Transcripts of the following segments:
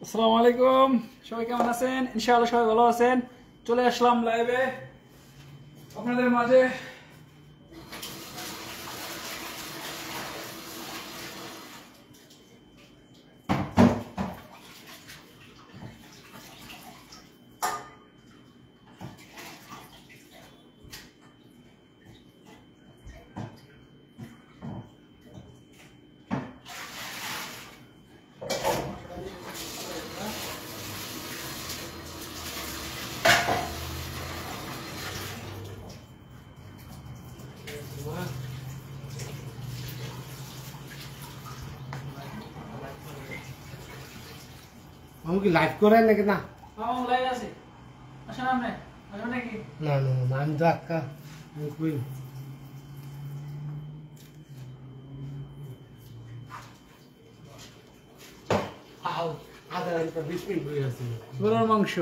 আসসালামু আলাইকুম, সবাই কেমন আছেন? ইনশাআল্লাহ সবাই ভালো আছেন। চলে আসলাম লাইভে আপনাদের মাঝে। আমি কি লাইভ করেন নাকি না? আমার লাইভ আছে, আসেন আপনি, আসেন নাকি? না না না, আমি তো আজকা কই আও আধা ঘন্টা 20 মিনিট হয়ে গেছে। গরুর মাংস।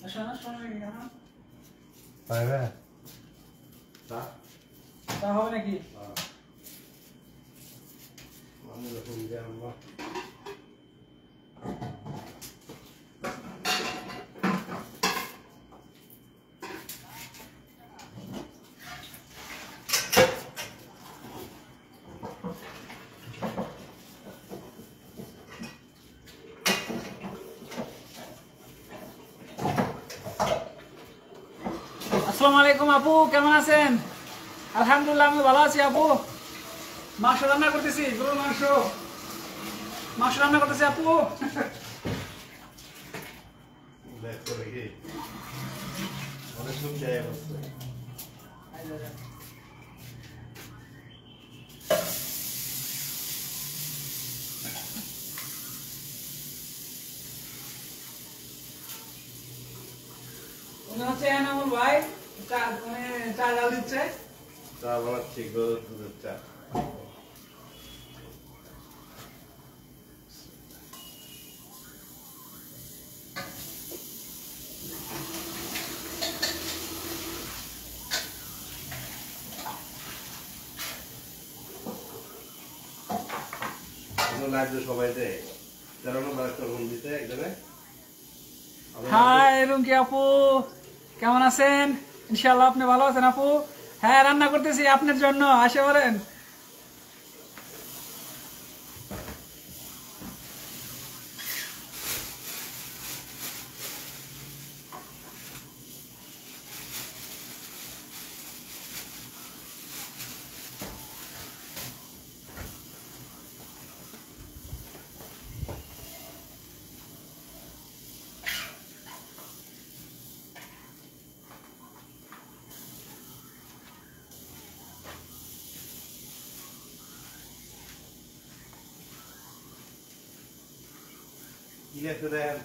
আসেন আসেন নাকি? হ্যাঁ, পাইবে তা হবে নাকি? আমি যখন যাবো আসসালামু আলাইকুম আপু, কেমন আছেন? আলহামদুলিল্লাহ আমি ভালো আছি আপু। মাংস রান্না করতেছি, গরুর মাংস। মাংস রান্না করতেছি আপু। অনেক সময় যায় বসে উনি হচ্ছে এনামুল ভাই, চা ডাল দিচ্ছে। চা বানাচ্ছি, গরুর দুধের চা। লাইভে সবাই দেয়, যারা নম্বর একটা রুম দিতে একজনে। হাই রুমকি আপু, কেমন আছেন? ইনশাআল্লাহ আপনি ভালো আছেন আপু? হ্যাঁ, রান্না করতেছি আপনার জন্য, আসে বলেন। কি আছে দেন?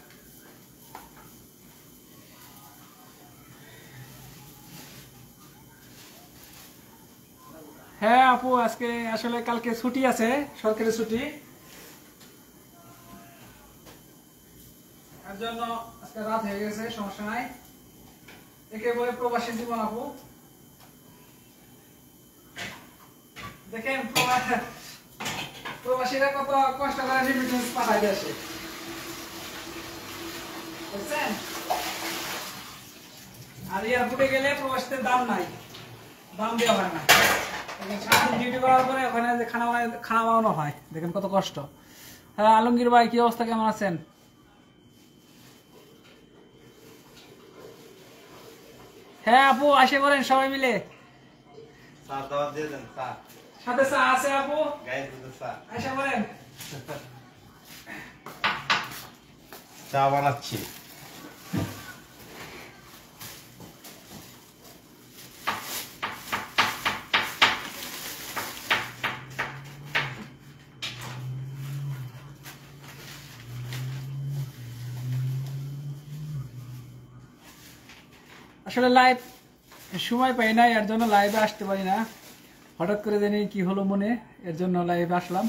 হ্যাঁ আপু, আজকে আসলে কালকে ছুটি আছে, সরকারি ছুটি, এর জন্য আজকে রাত হয়ে গেছে, সমস্যা নাই। একে বলে প্রবাসী জীবন আপু। দেখেন প্রবাসীরা কত কষ্ট করে রেমিটেন্স পাঠায় দেশে, বুঝছেন? আর এয়ারপোর্টে গেলে প্রবাসীদের দাম নাই, দাম দেওয়া হয় না। সারাদিন ডিউটি করার পরে ওখানে যে খানা বানানো হয়, দেখেন কত কষ্ট। হ্যাঁ আলমগীর ভাই, কি অবস্থা, কেমন আছেন? হ্যাঁ আপু, আসে করেন সবাই মিলে। চা দাওয়াত দিয়ে দেন, চা সাথে চা আছে আপু, গায়ে দুধের চা। আসে করেন। চা বানাচ্ছি। আসলে লাইভ সময় পাই না, এর জন্য লাইভে আসতে পারি না। হঠাৎ করে জানি কি হলো মনে, এর জন্য লাইভে আসলাম।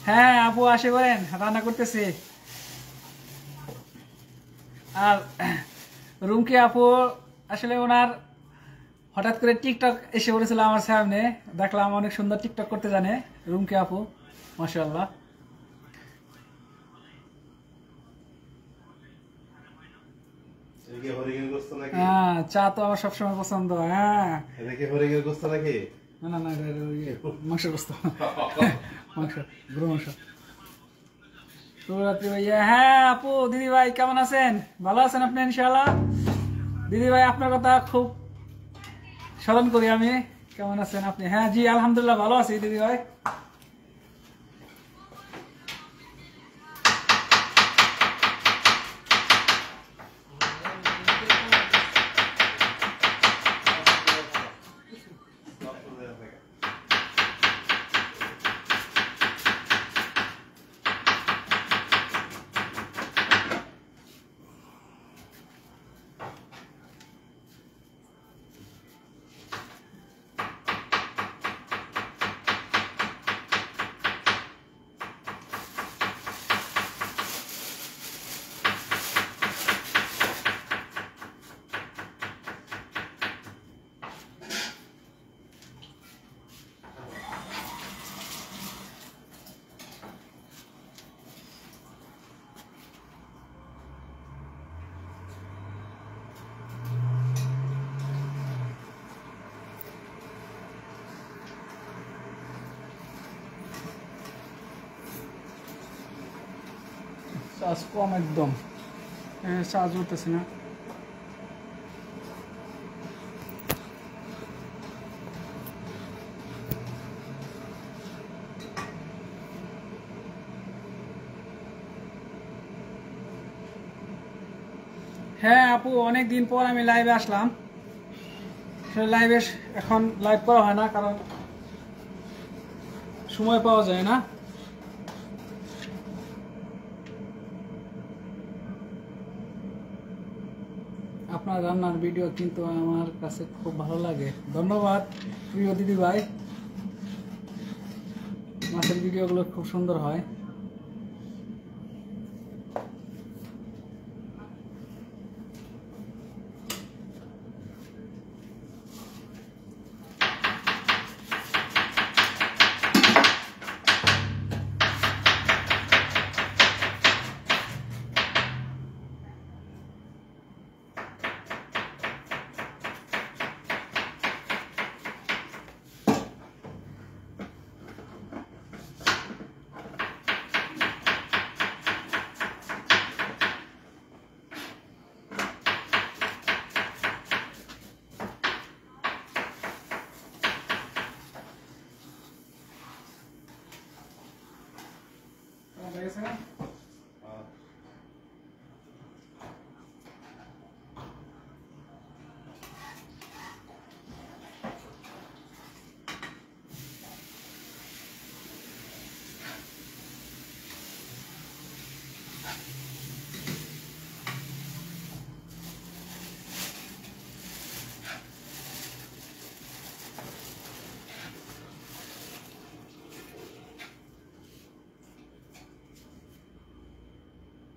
হ্যাঁ আপু আসে করেন, রান্না করতেছি। আর রুমকি আপু আসলে ওনার হঠাৎ করে টিকটক এসে পড়েছিল আমার সামনে, দেখলাম অনেক সুন্দর টিকটক করতে জানে রুমকি আপু, মাশাআল্লাহ। হ্যাঁ চা তো আমার সবসময় পছন্দ। হ্যাঁ না না না, মাংস গোস্ত, মাংস, গরু মাংস। শুভরাত্রি ভাইয়া। হ্যাঁ আপু, দিদি ভাই কেমন আছেন? ভালো আছেন আপনি ইনশাআল্লাহ? দিদি ভাই আপনার কথা খুব স্মরণ করি আমি। কেমন আছেন আপনি? হ্যাঁ জি আলহামদুলিল্লাহ ভালো আছি দিদি ভাই। চার্জ কম একদম, চার্জ উঠতেছে না। হ্যাঁ আপু অনেকদিন পর আমি লাইভে আসলাম। লাইভে এখন লাইভ করা হয় না, কারণ সময় পাওয়া যায় না। আপনার রান্নার ভিডিও কিন্তু আমার কাছে খুব ভালো লাগে। ধন্যবাদ প্রিয় দিদি ভাই, মাছের ভিডিওগুলো খুব সুন্দর হয়।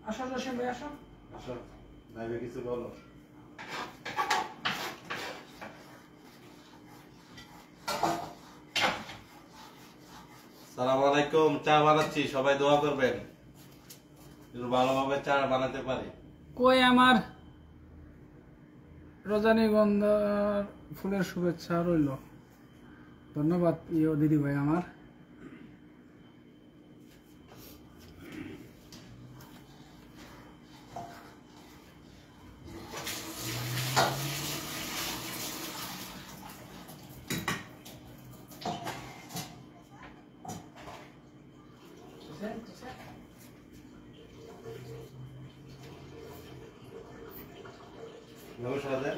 আসো জসিম ভাই আসো। আসো লাইভে কিছু বলো। সালাম আলাইকুম। চা বানাচ্ছি, সবাই দোয়া করবেন একটু ভালোভাবে চা বানাতে পারি। কই আমার রজনীগন্ধার ফুলের শুভেচ্ছা রইল। ধন্যবাদ প্রিয় দিদি ভাই আমার। নমস্কার।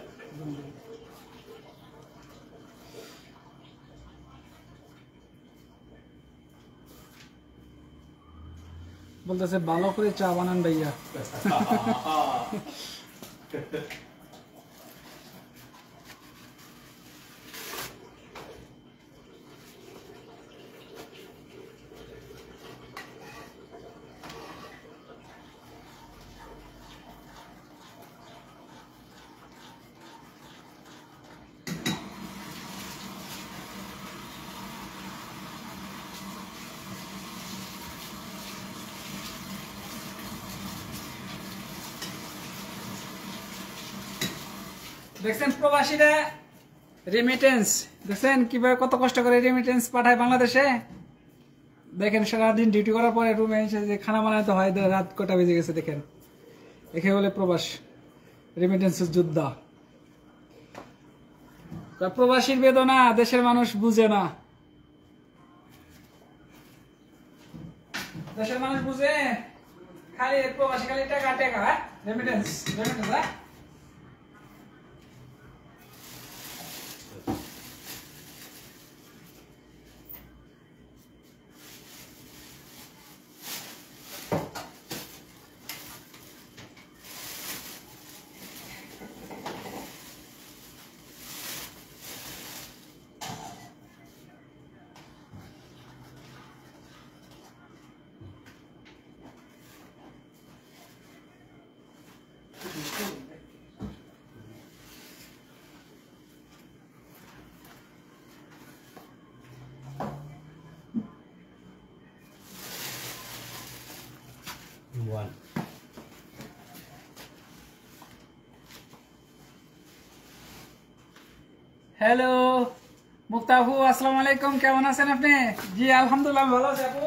বলতেছে ভালো করে চা বানান ভাইয়া। দেখছেন প্রবাসীরা রেমিটেন্স, দেখছেন কিভাবে কত কষ্ট করে রেমিটেন্স পাঠায় বাংলাদেশে। দেখেন সারাদিন ডিউটি করার পরে রুমে এসে যে খানা বানাতে হয়, রাত কটা বেজে গেছে দেখেন। একে বলে প্রবাস, রেমিটেন্সের যোদ্ধা। প্রবাসীর বেদনা দেশের মানুষ বুঝে না, দেশের মানুষ বুঝে, খালি প্রবাসী খালি টাকা টাকা, রেমিটেন্স রেমিটেন্স। One. হ্যালো মুক্তা আপু, আসসালামু আলাইকুম, কেমন আছেন আপনি? জি আলহামদুলিল্লাহ ভালো আছি আপু।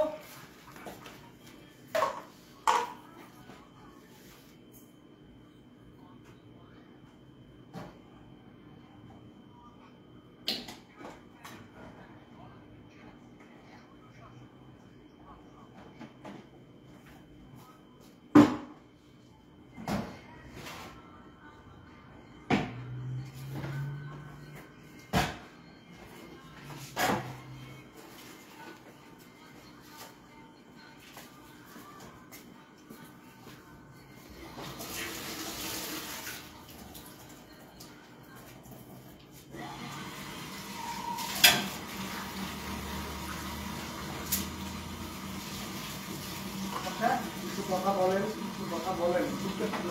কথা বলেন, কথা বলেন,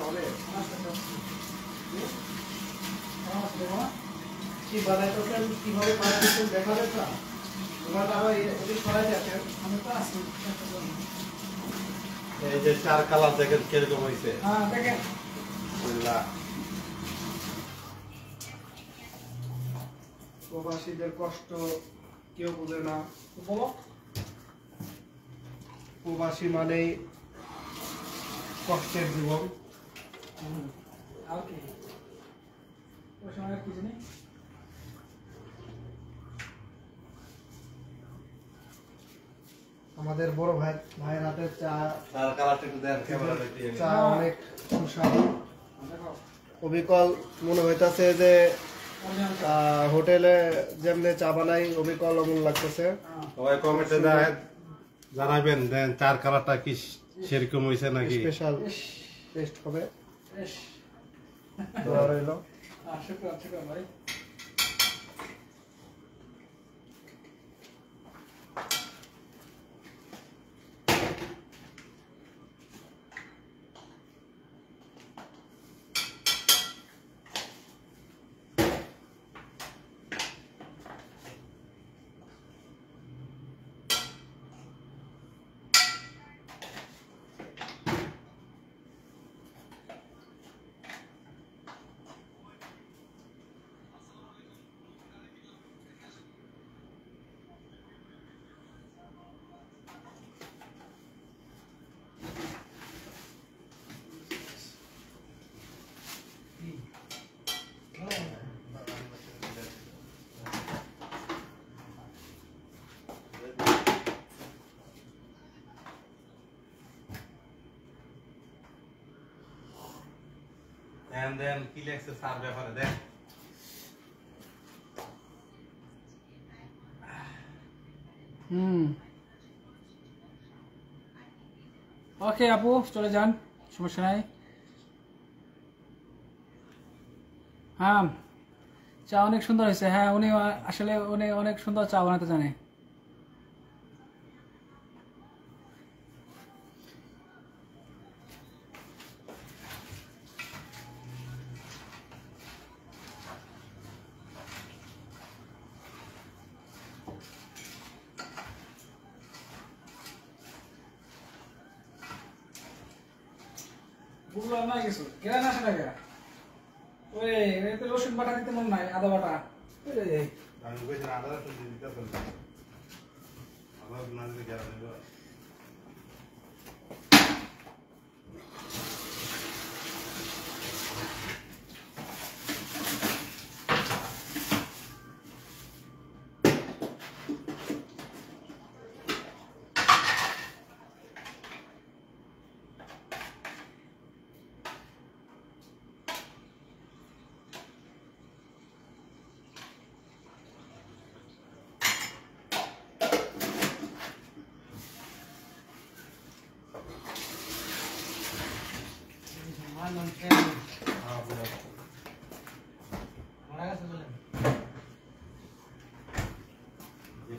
হবে কি বানাইতেছেন, কিভাবে বানাইতেছেন দেখাবেন না? তোমার আবার ওদিক সরাই যাচ্ছেন, আমি তো আছি। এই যে 4 কালার দেখেন কিরকম হয়েছে। হ্যাঁ দেখেন, আলহামদুলিল্লাহ। প্রবাসীদের কষ্ট কেউ বোঝে না। বলো। প্রবাসী মানেই কষ্টের জীবন। আর কি ওই সময় কিছু নেই। আমাদের বড় ভাইয়ের হাতের চা, 4 কালারটা একটু দেন ক্যামেরা দিয়ে। চা অনেক সুস্বাদু। দেখো অবিকল মনে হইতাছে যে হোটেলে যেমনি চা বানাই অবিকল অমন লাগতেছে। সবাই কমেন্টে জানাবেন দেন 4 কালারটা কি সেরকম হয়েছে নাকি। স্পেশাল টেস্ট হবে। বেশ দোয়া রইল। শুক্রান শুক্রান ভাই। দেন কি লেখছে স্যার ব্যাপারে দেন। ওকে আপু চলে যান, সমস্যা নাই। হ্যাঁ চা অনেক সুন্দর হয়েছে। হ্যাঁ উনি আসলে উনি অনেক সুন্দর চা বানাতে জানে। বুঝলাম না কিছু, কেন আসে টাকা ওই এতে রসুন বাটা দিতে মন নাই, আদা বাটা। এই আমি কইছি আদা রসুন দিয়ে দিতে বলছি আদা না দিলে গেরা নেবে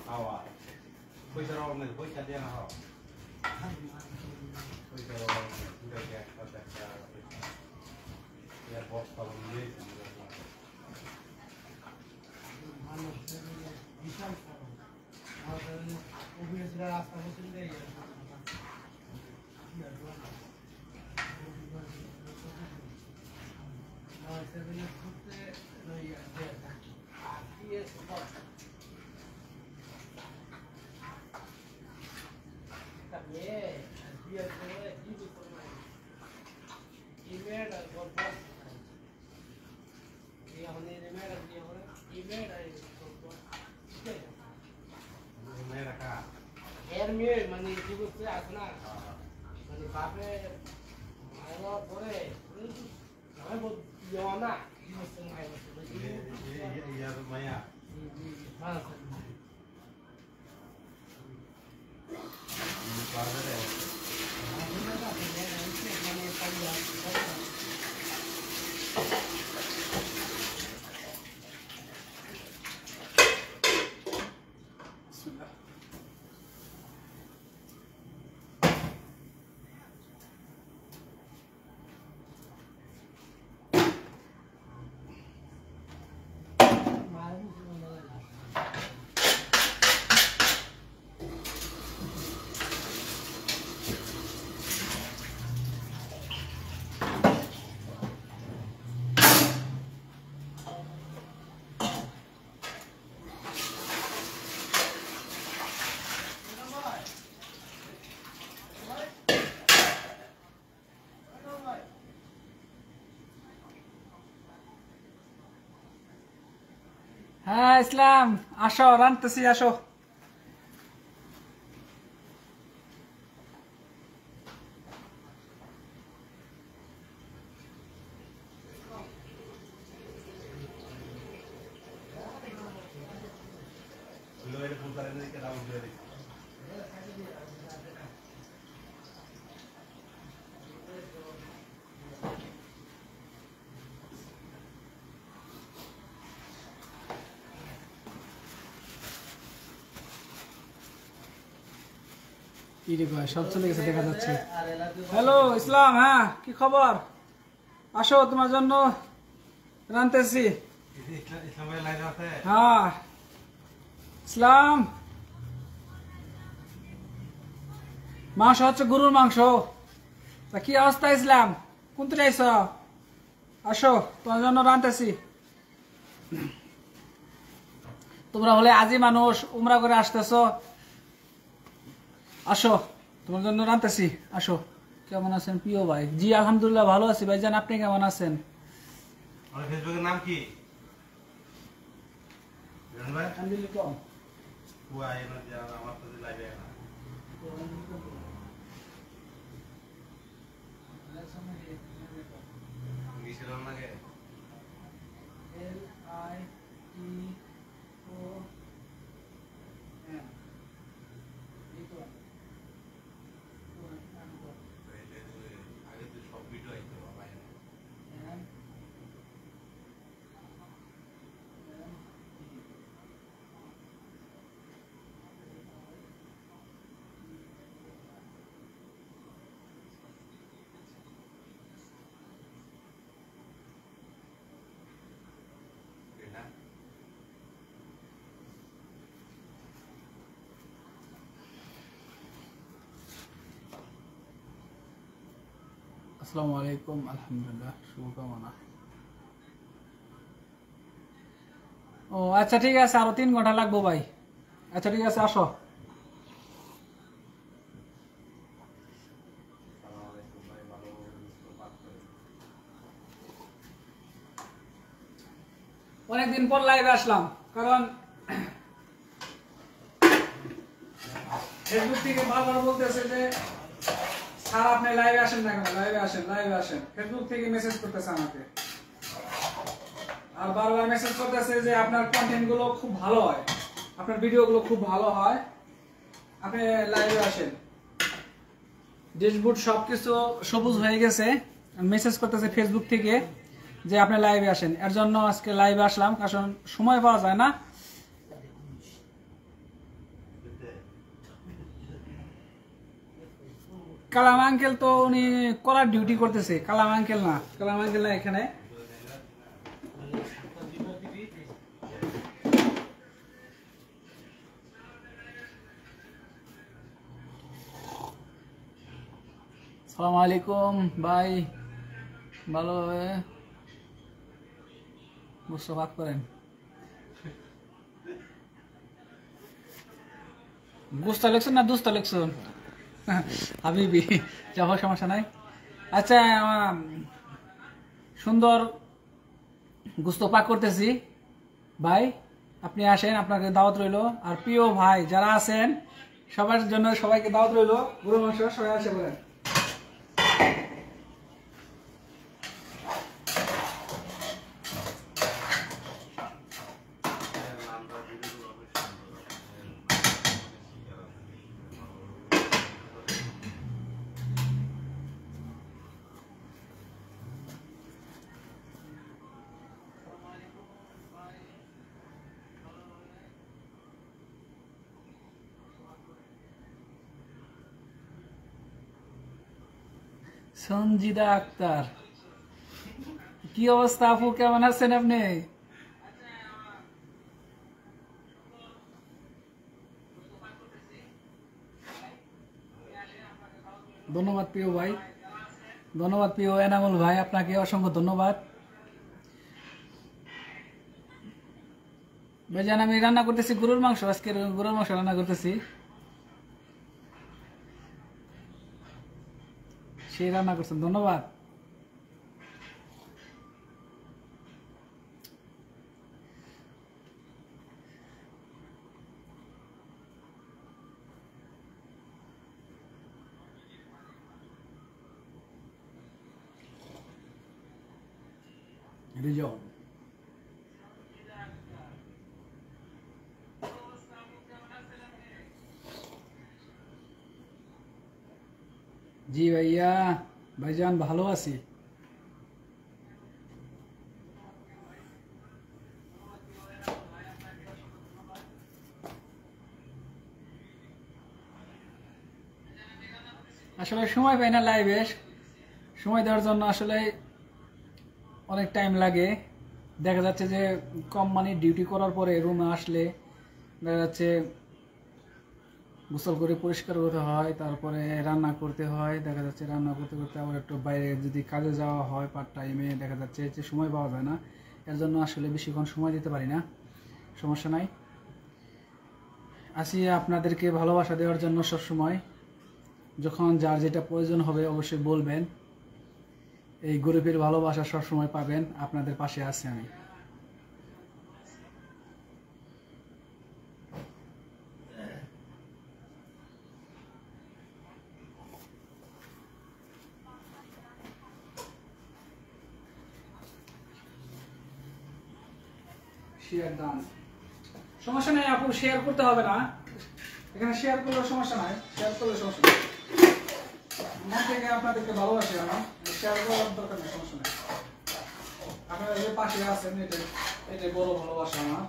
খাওয়া পয়সার অভাব নেই, পয়সা দিয়ে না খাওয়া পয়সার অভাব নেই, একটা বস্তা দিয়ে রাস্তা পছন্দ এর মেয়ে মানে কি করতে আসে না মানে বাপে মারা পরে আমি বল না কি করতে নাই ইয়ার মায়া হ্যাঁ বাজারে হ্যাঁ ইসলাম, আসো, রানতেছি, আসো। লোয়ের পুতারে দিকে দাও দিয়ে সব চলে গেছে দেখা যাচ্ছে। হ্যালো ইসলাম, হ্যাঁ কি খবর? আসো, তোমার জন্য রানতেছি। ইসলাম ভাই লাইন আছে হ্যাঁ ইসলাম, মাংস হচ্ছে গরুর মাংস। তা কি অবস্থা ইসলাম, কোন থেকে আইছ? আসো, তোমার জন্য রানতেছি। তোমরা হলে আজি মানুষ, উমরা করে আসতেছ। আসো, তোমার জন্য রানতেছি, আসো। কেমন আছেন প্রিয় ভাই? জি আলহামদুলিল্লাহ ভালো আছি ভাইজান, আপনি কেমন আছেন? আমার ফেসবুকের নাম কি জানেন ভাই? হুয়া এনো যে আমার তো লাইভে না মিশিলাম লাগে আগে তো সব ভিডিও আইতো ভাই আসসালামু আলাইকুম, আলহামদুলিল্লাহ, শুভকামনা। ও আচ্ছা ঠিক আছে, আরো 3 ঘন্টা লাগবো ভাই। আচ্ছা ঠিক আছে, আসো। অনেকদিন পর লাইভে আসলাম, কারণ ফেসবুক থেকে বারবার বলতেছে যে স্যার আপনি লাইভে আসেন না কেন, লাইভে আসেন, লাইভে আসেন। ফেসবুক থেকে মেসেজ করতেছে আমাকে, আর বারবার মেসেজ করতেছে যে আপনার কন্টেন্ট গুলো খুব ভালো হয়, আপনার ভিডিও গুলো খুব ভালো হয়, আপনি লাইভে আসেন। ড্যাশবোর্ড সবকিছু সবুজ হয়ে গেছে, মেসেজ করতেছে ফেসবুক থেকে যে আপনি লাইভে আসেন। এর জন্য আজকে লাইভে আসলাম, কারণ সময় পাওয়া যায় না। কালাম আঙ্কেল তো উনি কলার ডিউটি করতেছে। কালাম আঙ্কেল না, কালাম আঙ্কেল না এখানে। আসসালামু আলাইকুম ভাই, ভালোভাবে বুঝতে ভাগ করেন। গুস্তা লেখছেন না দুস্তা লেখছেন? হাবিবি, যাবো, সমস্যা নাই। আচ্ছা, সুন্দর গুস্ত পাক করতেছি ভাই, আপনি আসেন, আপনাকে দাওয়াত রইল। আর প্রিয় ভাই যারা আছেন সবার জন্য সবাইকে দাওয়াত রইল। গরু মাংস সবাই আসে বলেন। সঞ্জিদা আক্তার, কি অবস্থা আপু, কেমন আছেন আপনি? ধন্যবাদ প্রিয় ভাই, ধন্যবাদ প্রিয় এনামুল ভাই, আপনাকে অসংখ্য ধন্যবাদ। ভাইজান আমি রান্না করতেছি গরুর মাংস, আজকে গরুর মাংস রান্না করতেছি। সেই রান্না করছেন, ধন্যবাদ। রিজন, জি ভাইয়া, ভাইজান ভালো আছি। আসলে সময় পাই না লাইভে, সময় দেওয়ার জন্য আসলে অনেক টাইম লাগে। দেখা যাচ্ছে যে কোম্পানি ডিউটি করার পরে রুমে আসলে দেখা যাচ্ছে গোসল করে পরিষ্কার করতে হয়, তারপরে রান্না করতে হয়। দেখা যাচ্ছে রান্না করতে করতে আবার একটু বাইরে যদি কাজে যাওয়া হয় পার্ট টাইমে, দেখা যাচ্ছে যে সময় পাওয়া যায় না। এর জন্য আসলে বেশিক্ষণ সময় দিতে পারি না, সমস্যা নাই। আসি আপনাদেরকে ভালোবাসা দেওয়ার জন্য সব সময়। যখন যার যেটা প্রয়োজন হবে অবশ্যই বলবেন। এই গরিবের ভালোবাসা সবসময় পাবেন, আপনাদের পাশে আছি আমি। শেয়ার দান, সমস্যা নাই আপু, শেয়ার করতে হবে না, এখানে শেয়ার করলে সমস্যা নাই, শেয়ার করলে সমস্যা নাই। মন থেকে আপনাদেরকে ভালোবাসি আমি, শেয়ার করার দরকার নেই, সমস্যা নেই। আপনারা যে পাশে আছেন এটাই বড় ভালোবাসা আমার।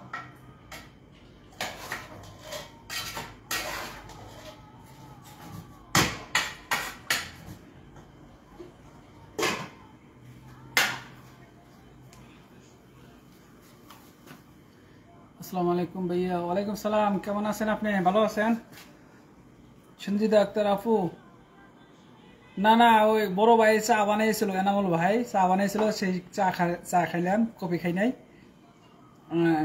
আসসালামু আলাইকুম ভাইয়া। ওয়ালাইকুম সালাম, কেমন আছেন আপনি, ভালো আছেন? সঞ্জিদা আক্তার আপু, না না, ওই বড় ভাই চা বানাইছিল, এনামুল ভাই চা বানাইছিল, সেই চা খাইলাম, কফি খাই নাই।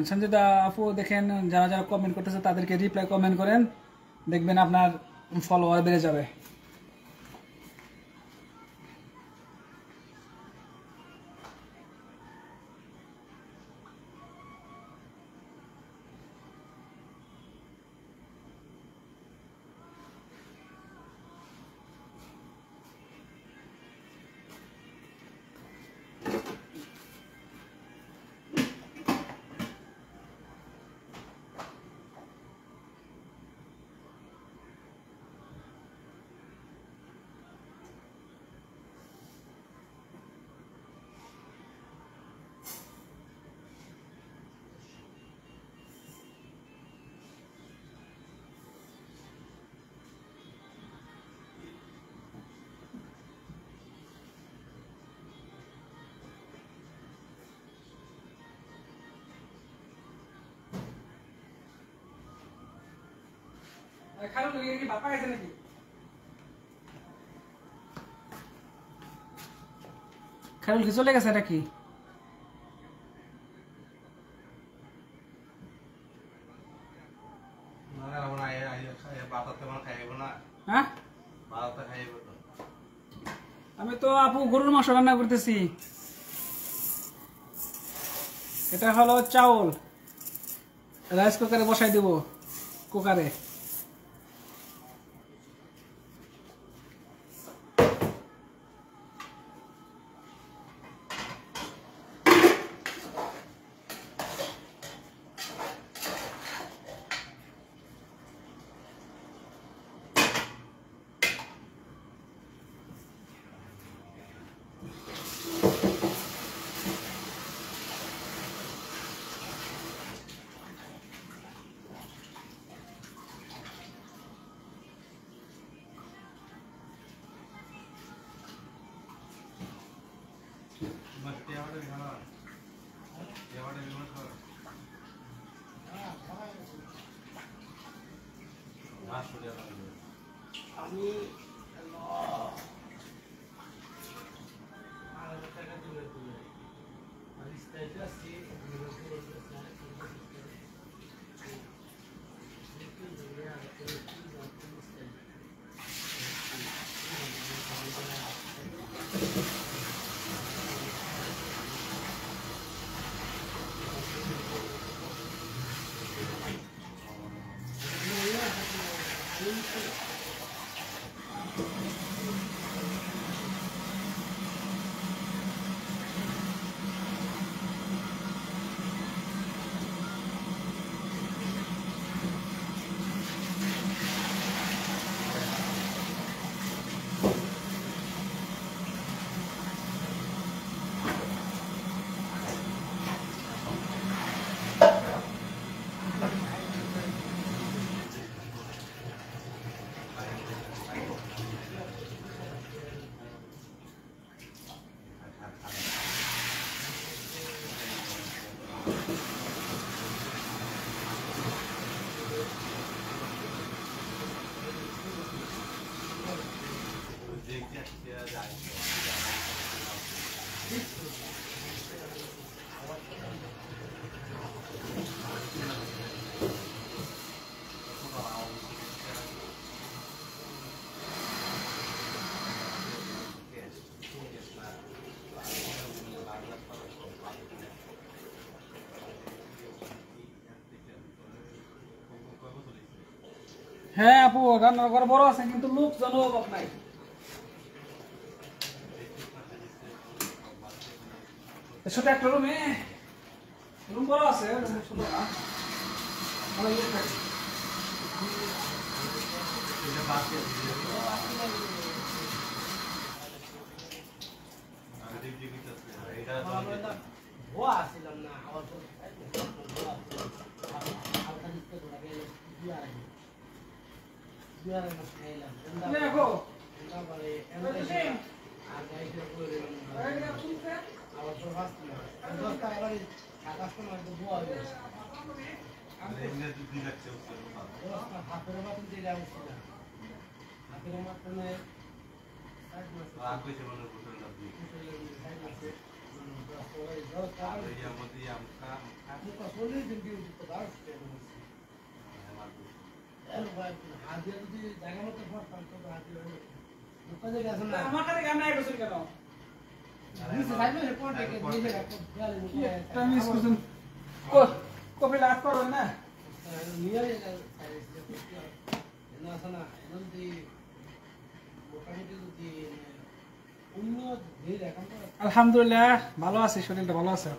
সঞ্জিতা আপু দেখেন, যারা যারা কমেন্ট করতেছে তাদেরকে রিপ্লাই কমেন্ট করেন, দেখবেন আপনার ফলোয়ার বেড়ে যাবে। খারুল কি বাপা গেছে নাকি? খারুল কি চলে গেছে নাকি? হ্যাঁ, আমি তো আপু গরুর মাংস রান্না করতেছি। এটা হলো চাউল, রাইস কুকারে বসাই দেব, কুকারে। আমি হ্যাঁ আপু, রান্নার ঘর বড় আছে কিন্তু লোকজন অভাব নাই। ছোট একটা রুমে, রুম বড় আছে, ছোট না। ভুয়া আসছিলাম না আমার দেখো আর এই আমাদের আমকা আপনি তো চল্লিশ দিন ডিউটি তো দাও হাজিরা যদি জায়গা মতো পড়তাম তো হাজিরা হলো দোকানে গেছেন না আমার কাছে গান নাই বসে কেন বুঝতে পারলে রিপোর্ট থেকে দিয়ে রাখো একটা মিস করছেন কফি লাগ করবেন না নিয়ে না আসনা এনদি মোটামুটি যদি অন্য দিয়ে রাখা তো আলহামদুলিল্লাহ ভালো আছি, শরীরটা ভালো আছে।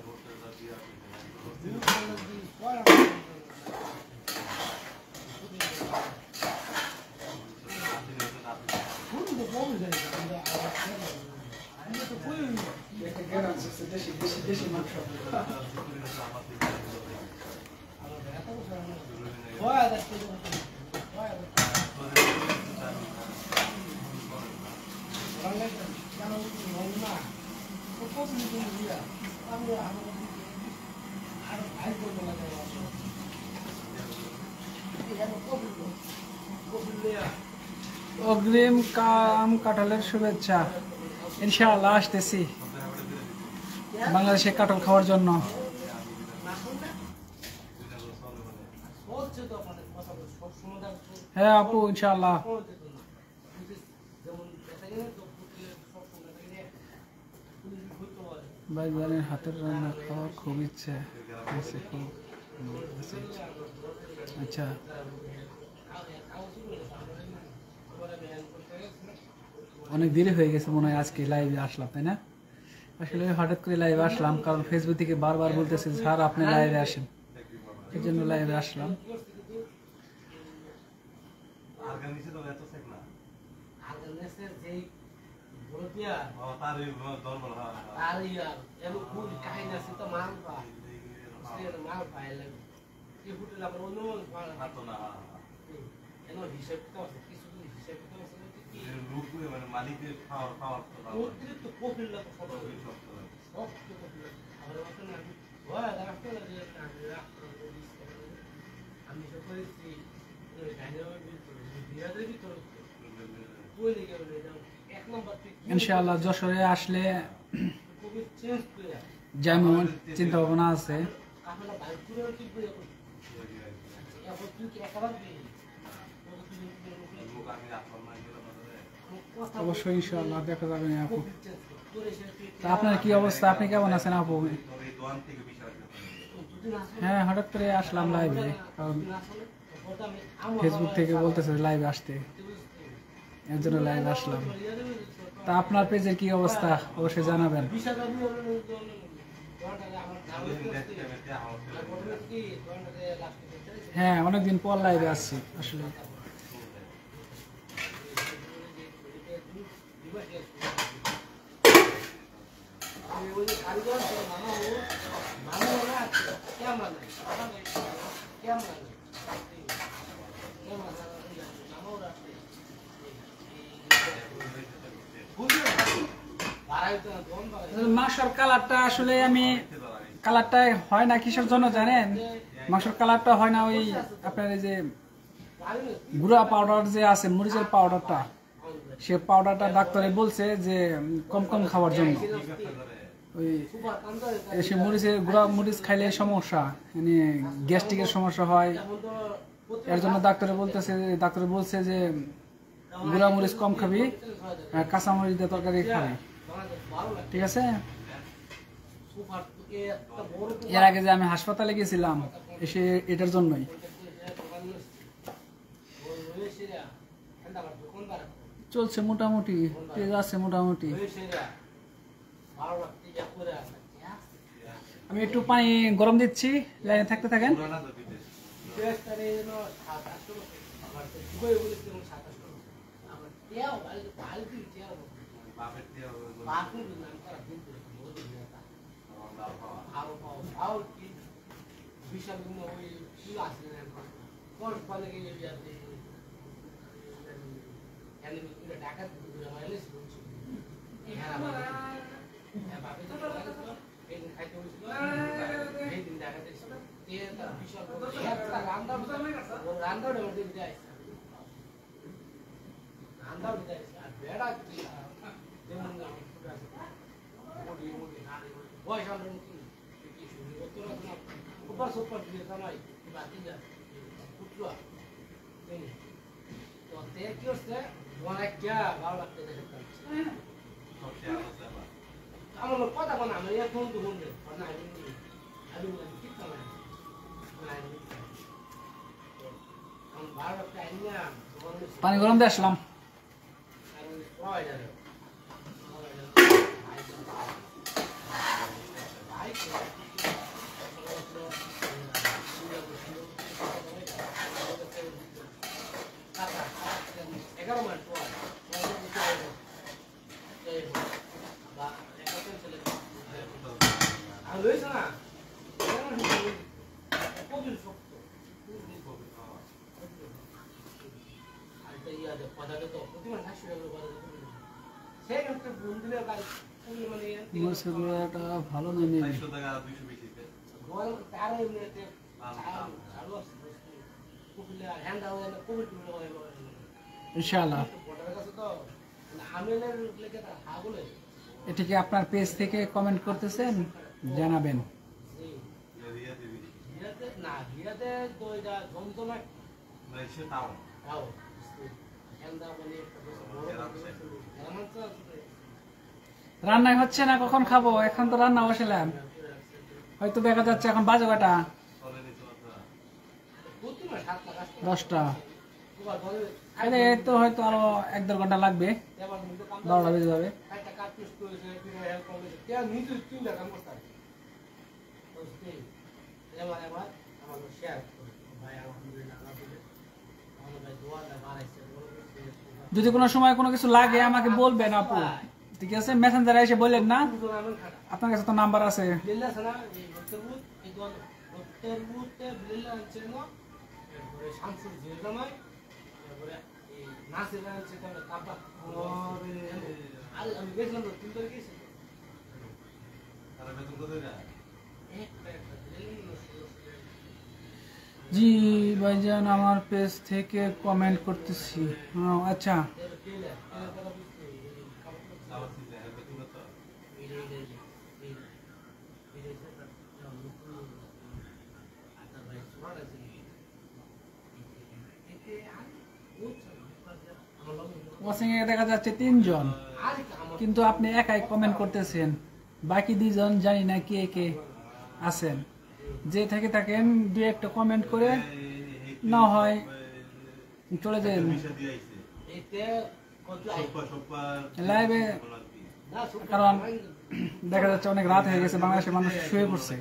অগ্রিম কাম কাঁঠালের শুভেচ্ছা, ইনশাআল্লাহ আসতেছি বাংলাদেশে কাঁঠাল খাওয়ার জন্য। হ্যাঁ আপু ইনশাআল্লাহ। ভাইজানের হাতের রান্না খাওয়ার খুব ইচ্ছে আছে, খুব আচ্ছা। অনেক দেরি হয়ে গেছে মনে হয় আজকে লাইভে আসলাম, তাই না? আসলে হঠাৎ করে লাইভে আসলাম কারণ ফেসবুক থেকে বারবার বলতেছে স্যার আপনি লাইভে আসেন, এই জন্য লাইভে আসলাম। মালিকের খাওয়ার অতিরিক্ত কফিল লাগে আমি করেছি ইনশাআল্লাহ যশোরে আসলে যেমন চিন্তা ভাবনা আছে, অবশ্যই ইনশাআল্লাহ দেখা যাবে না আপু। তা আপনার কি অবস্থা, আপনি কেমন আছেন আপু? হ্যাঁ হঠাৎ করে আসলাম লাইভে, কারণ ফেসবুক থেকে বলতেছে লাইভে আসতে, এর জন্য লাইভে আসলাম। তা আপনার পেজের কি অবস্থা অবশ্যই জানাবেন। হ্যাঁ অনেকদিন পর লাইভে আসছি আসলে। মাংসের কালারটা আসলে আমি কালারটা হয় না কিসের জন্য জানেন? মাংসের কালারটা হয় না ওই আপনার এই যে গুঁড়া পাউডার যে আছে মরিচের পাউডারটা, সে পাউডারটা ডাক্তারে বলছে যে কম কম খাওয়ার জন্য। ওই সে মরিচের গুঁড়া মরিচ খাইলে সমস্যা, মানে গ্যাস্ট্রিকের সমস্যা হয়, এর জন্য ডাক্তারে বলছে যে গুঁড়া মরিচ কম খাবি, কাঁচা মরিচ দিয়ে তরকারি খাবি, ঠিক আছে? এর আগে যে আমি হাসপাতালে গেছিলাম এসে এটার জন্যই। চলছে মোটামুটি, ঠিক আছে মোটামুটি। আমি একটু পানি গরম দিচ্ছি, লাইনে থাকতে থাকেন। রান্না বয়স আমরা কি শুরু করতে না উপর সুপার দিয়ে কামাই বাকি যা পুত্রা তো তে কি হচ্ছে অনেক क्या ভালো লাগতে দেখতে সব শেয়ার করতে পারে আমার কথা কোন আমি এখন তো বলতে না আমি কি কামাই আমি ভালো লাগতে আইনা পানি গরম দিয়ে আসলাম। মশলাটা ভালো নেই 400 টাকা 200 বেশিতে ইনশাআল্লাহ। এটিকে আপনার পেজ থেকে কমেন্ট করতেছেন, জানাবেন। রান্নাই হচ্ছে না, কখন খাবো? এখন তো রান্না বসালাম, হয়তো দেখা যাচ্ছে এখন বাজে কটা 10টা। তো হয়তো আরো 1-1.5 ঘন্টা লাগবে, 12টা বেজে যাবে। যদি কোনো সময় কোনো কিছু লাগে আমাকে বলবেন আপু, ঠিক আছে? মেসেঞ্জারে এসে বললেন না, আপনার কাছে তো নাম্বার আছে। জি ভাইজান, আমার পেজ থেকে কমেন্ট করতেছি। আচ্ছা, ওয়াচিং এ দেখা যাচ্ছে 3 জন, কিন্তু আপনি একাই কমেন্ট করতেছেন। বাকি 2 জন জানি না কে কে আছেন। যে থেকে থাকেন 2-1টা কমেন্ট করে না হয় চলে যান লাইভে, কারণ দেখা যাচ্ছে অনেক রাত হয়ে গেছে, বাংলাদেশের মানুষ শুয়ে পড়ছে।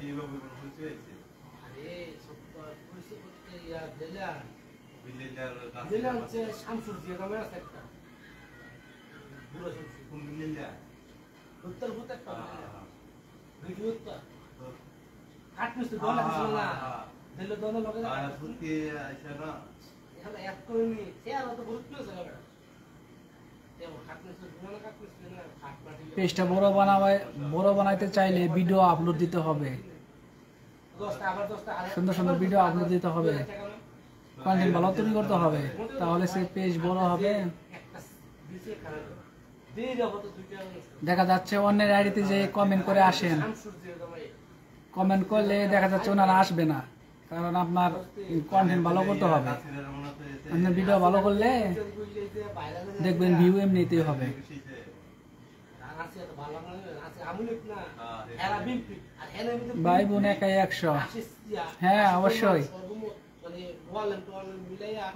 পেজটা বড় বানাইতে চাইলে ভিডিও আপলোড দিতে হবে, সুন্দর সুন্দর ভিডিও আপলোড দিতে হবে, কন্টেন্ট ভালো তৈরি করতে হবে, তাহলে সেই পেজ বড় হবে। দেখা যাচ্ছে অন্যের আইডিতে যে কমেন্ট করে আসেন, কমেন্ট করলে দেখা যাচ্ছে ওনারা আসবে না, কারণ আপনার কন্টেন্ট ভালো করতে হবে। আপনার ভিডিও ভালো করলে দেখবেন ভিউ এমনিতেই হবে। ভাই বোন একাই 100। হ্যাঁ অবশ্যই,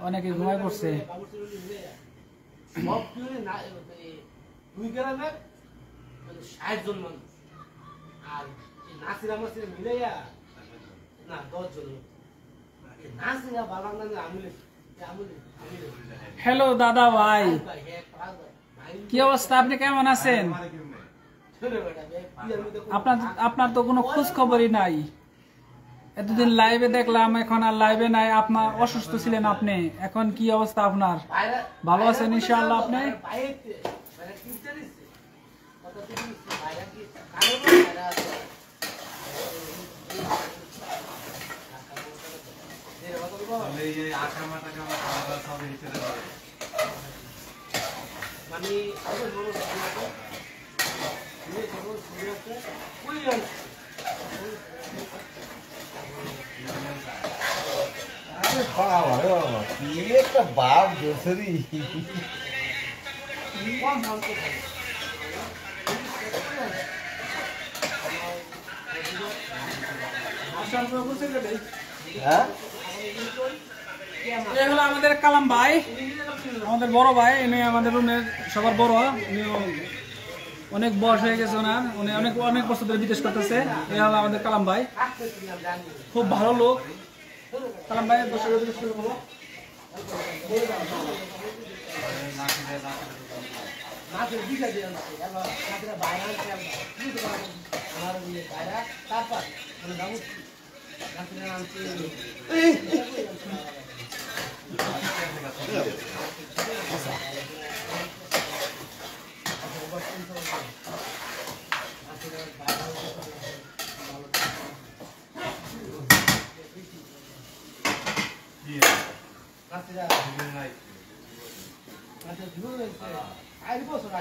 অনেকে ঘুমায় পড়ছে। হ্যালো দাদা ভাই, কি অবস্থা? আপনি কেমন আছেন? আপনার তো কোনো খোঁজ খবরই নাই। এতদিন লাইভে দেখলাম, এখন আর লাইভে নাই। আপনার অসুস্থ ছিলেন আপনি, এখন কি অবস্থা আপনার? ভালো আছেন ইনশাআল্লাহ আপনি? মানে একটা বাপ দোসরি কোন ধান তো খাবে হ্যাঁ এই হলো আমাদের কালাম ভাই, আমাদের বড় ভাই। ইনি আমাদের রুমের সবার বড়। উনিও অনেক বয়স হয়ে গেছে ওনার, উনি অনেক অনেক বছর ধরে বিদেশ করতেছে। এই হলো আমাদের কালাম ভাই, খুব ভালো লোক। কালাম ভাই বসে বিদেশ করে বলো। নাচের দিশা দিয়ে আনছে এবার নাচের বাইরে আনছে আমার বাইরে তারপর মানে দামু নাচের আনছে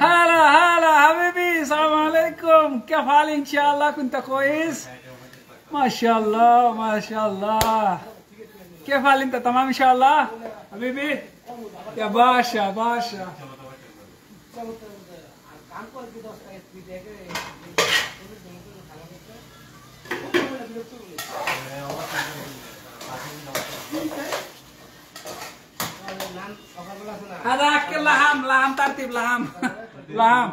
هلا هلا حبيبي، السلام عليكم، كيف حالك؟ ان شاء الله كنت كويس؟ ما شاء الله ما شاء الله. كيف حال انت؟ تمام ان شاء الله حبيبي يا باشا باشا. هذا اكل لحم لحم ترتيب لحم لحم.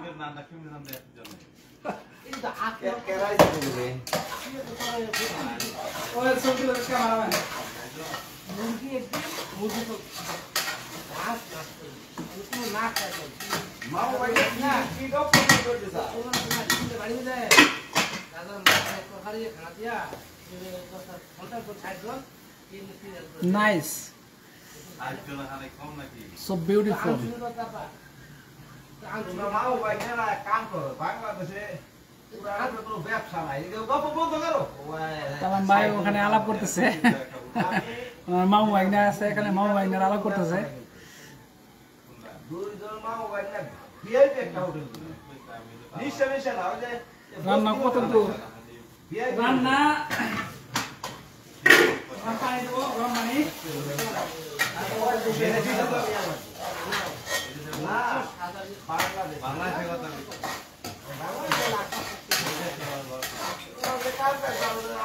কেরাই দিলে ওই সবজি লোক ক্যামেরাম্যান। মুরগি একদিন মুরগি তো ঘাস নাচ করে না খায় মাও ভাই কি গপ করতে স্যার বাড়ি যায় দাদা মাথায় তরকারি খানা দিয়া ঘন্টা তো খাই দিলাম Nice, so beautiful. তোমরা মাও ভাই কেনা কাম করো বাংলাদেশে পুরা কোনো ব্যবসা নাই গপ বন্ধ করো কালাম ভাই ওখানে আলাপ করতেছে। আমার মামু ভাইনা আছে এখানে, মামু ভাইনার আলাপ করতেছে। দুইজন মাও ভাই না ভিআইপি একটা হোটেল নিশ্চয় নিশ্চয় না ওই যে রান্না কত দূর? ভিআইপি রান্না পানি দেবো, গরম পানি। না বাংলাদেশ বাংলাদেশের কথা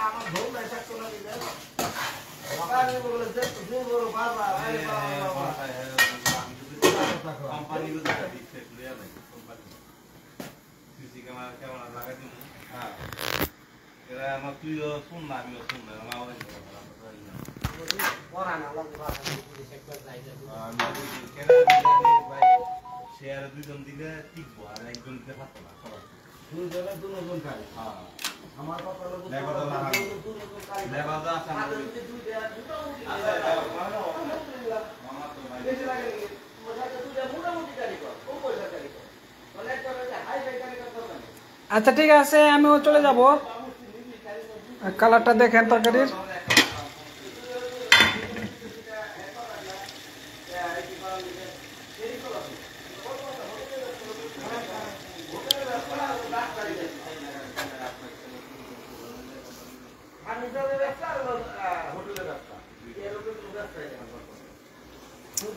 আমার ভোগ নাই থাকতো না দিলে বাবা বলে যে তুমি বড় বাবা আরে বাবা কোম্পানিগুলো দিচ্ছে ক্লিয়ার নাই কোম্পানি সিসি ক্যামেরা লাগাই দিন। হ্যাঁ এরা আমার তুইও শুন না আমিও শুন না আমার শেয়ার দুজন দিলে টিকবো আর একজন দিতে পারতো না সবাই। দুজনে দুজন খাই হ্যাঁ আমার কথা হলো লেবারও লাগানো। লেবার তো আছে আমাদের। আচ্ছা মামা তো ভাই বেশি লাগে তুই মোটামুটি গাড়ি কর ও পয়সা গাড়ি কর মানে একটা হাই ফাই গাড়ি করতে হবে না। আচ্ছা ঠিক আছে, আমিও চলে যাব। কালারটা দেখেন তরকারির।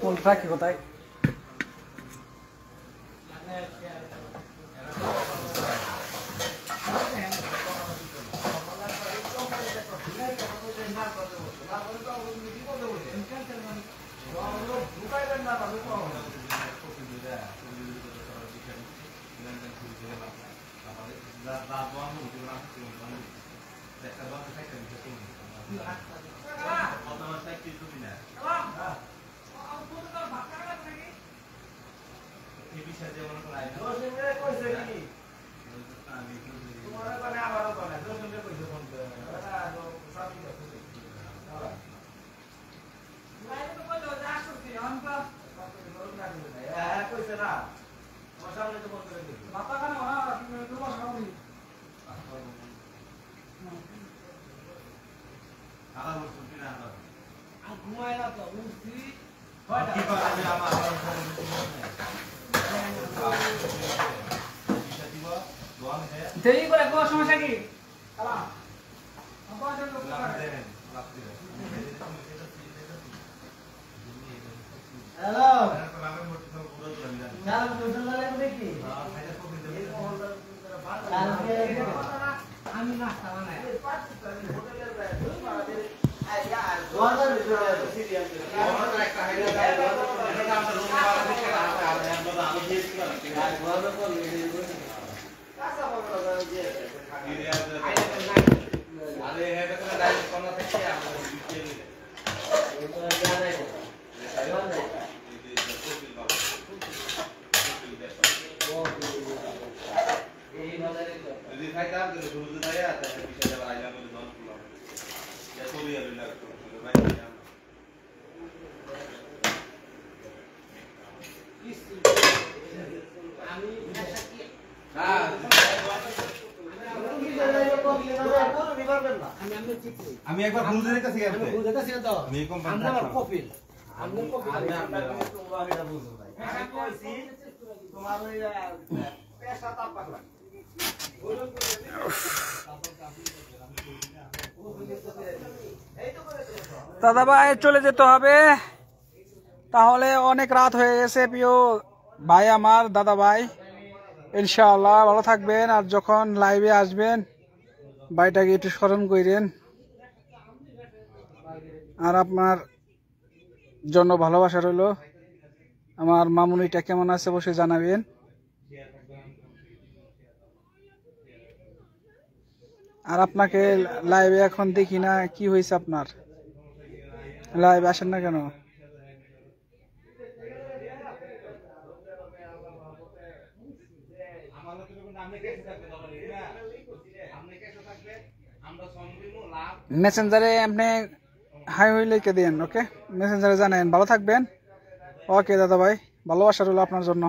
পোলট্রা কি কোথায়? ঘুমায় না তো উঠছি দেরি করে কোন সমস্যা কি? হ্যালো চাল কোথায় লাগবে কি আমি নাস্তা বানাই আমি একবার ভুল করে গেছি আমি বুঝাতেছি তো আমি কোম্পানি আমরা আমার কপিল আমরা কপিল তোমার এটা বুঝো ভাই আমি কইছি তোমার ওই পেশা তাপ পাগলা দাদা ভাই চলে যেতে হবে, তাহলে অনেক রাত হয়ে গেছে। প্রিয় ভাই আমার, দাদা ভাই, ইনশাআল্লাহ ভালো থাকবেন। আর যখন লাইভে আসবেন ভাইটাকে একটু স্মরণ করেন। আর আপনার জন্য ভালোবাসা রইল। আমার মামুনিটা কেমন আছে অবশ্যই জানাবেন। আর আপনাকে লাইভে এখন দেখি না, কি হয়েছে আপনার? লাইভ আসেন না কেন? মেসেঞ্জারে আপনি হাই হইলে কে দেন, ওকে? মেসেঞ্জারে জানেন। ভালো থাকবেন। ওকে দাদা ভাই, ভালোবাসা রইল আপনার জন্য।